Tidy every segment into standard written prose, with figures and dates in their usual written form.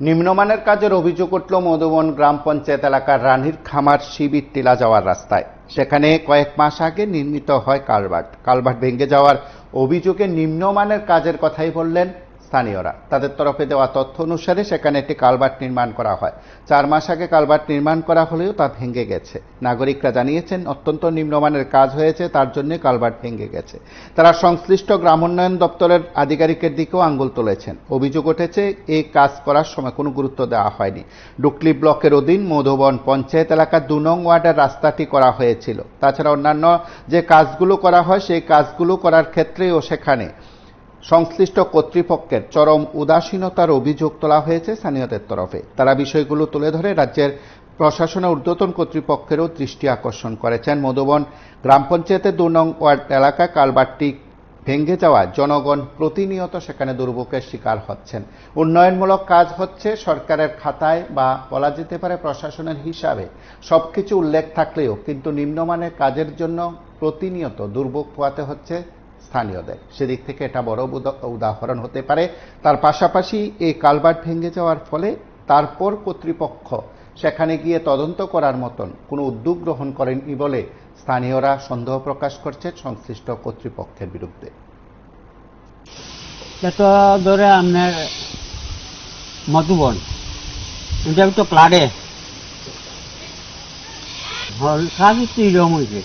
নিম্নমানের কাজের অভিযোগ উঠল মধুবন গ্রাম পঞ্চায়েত এলাকার রানীর খামার শিবির টিলা যাওয়ার রাস্তায়। সেখানে কয়েক মাস আগে নির্মিত হয় কালভার্ট ভেঙে যাওয়ার অভিযোগে নিম্নমানের কাজের কথাই বললেন স্থানীয়রা। তাদের তরফে দেওয়া তথ্য অনুসারে সেখানে একটি কালভার্ট নির্মাণ করা হয়। 4 মাস আগে কালভার্ট নির্মাণ করা হলেও তা ভেঙে গেছে। নাগরিকরা জানিয়েছেন অত্যন্ত নিম্নমানের কাজ হয়েছে, তার জন্য কালভার্ট ভেঙে গেছে। তারা সংশ্লিষ্ট গ্রাম উন্নয়ন দপ্তরের আধিকারিকের দিকেও আঙুল তুলেছেন। অভিযোগ উঠেছে এই কাজ করার সময় কোনো গুরুত্ব দেওয়া হয়নি। ডুকলি ব্লকের অধীন মধুবন পঞ্চায়েত এলাকার 2 নং ওয়ার্ডের রাস্তাটি করা হয়েছিল। তাছাড়া অন্যান্য যে কাজগুলো করা হয় সেই কাজগুলো করার ক্ষেত্রেও সেখানে সংশ্লিষ্ট কর্তৃপক্ষের চরম উদাসীনতার অভিযোগ তোলা হয়েছে স্থানীয়দের তরফে। তারা বিষয়গুলো তুলে ধরে রাজ্যের প্রশাসনের ঊর্ধ্বতন কর্তৃপক্ষেরও দৃষ্টি আকর্ষণ করেছেন। মধুবন গ্রাম পঞ্চায়েতের 2 নং ওয়ার্ড এলাকায় কালভার্টটি ভেঙে যাওয়ায় জনগণ প্রতিনিয়ত সেখানে দুর্ভোগের শিকার হচ্ছেন। উন্নয়নমূলক কাজ হচ্ছে সরকারের খাতায় বা বলা যেতে পারে প্রশাসনের হিসাবে সবকিছু উল্লেখ থাকলেও কিন্তু নিম্নমানের কাজের জন্য প্রতিনিয়ত দুর্ভোগ পোহাতে হচ্ছে স্থানীয়দের। সেদিক থেকে এটা বড় উদাহরণ হতে পারে। তার পাশাপাশি এই কালভার্ট ভেঙে যাওয়ার ফলে তারপর কর্তৃপক্ষ সেখানে গিয়ে তদন্ত করার মতন কোনো উদ্যোগ গ্রহণ করেননি বলে স্থানীয়রা সন্দেহ প্রকাশ করছে সংশ্লিষ্ট কর্তৃপক্ষের বিরুদ্ধে। ধরে আপনার মধুবন এটা তো প্লাডে কাজ এরকম হয়েছে।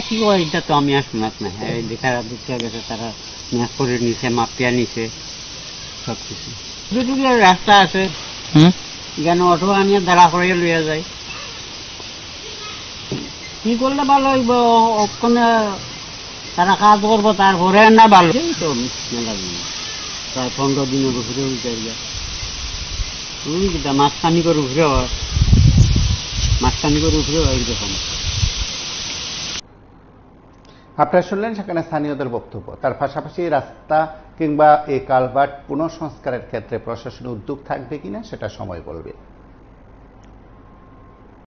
কি হয় এটা তো আমি আর শোনাত না। দেখা গেছে তারা ম্যাচ করে নিছে, মাপিয়া নিছে সবকিছু। দুটুকু রাস্তা আছে যেন অটো আনিয়ে দাঁড়া করে লইয়া যায়। কি করলে ভালো হইব ওখানে তারা কাজ করবো, তারপরে না ভালো তো মেলা দিন প্রায় 15 দিনের ঘুরে উঠে যায়। মাঝখানি করে ঘুরে এরকম। আপনারা শুনলেন সেখানে স্থানীয়দের বক্তব্য। তার পাশাপাশি রাস্তা কিংবা এই কালভার্ট পুনঃসংস্কারের ক্ষেত্রে প্রশাসনের উদ্যোগ থাকবে কিনা সেটা সময় বলবে।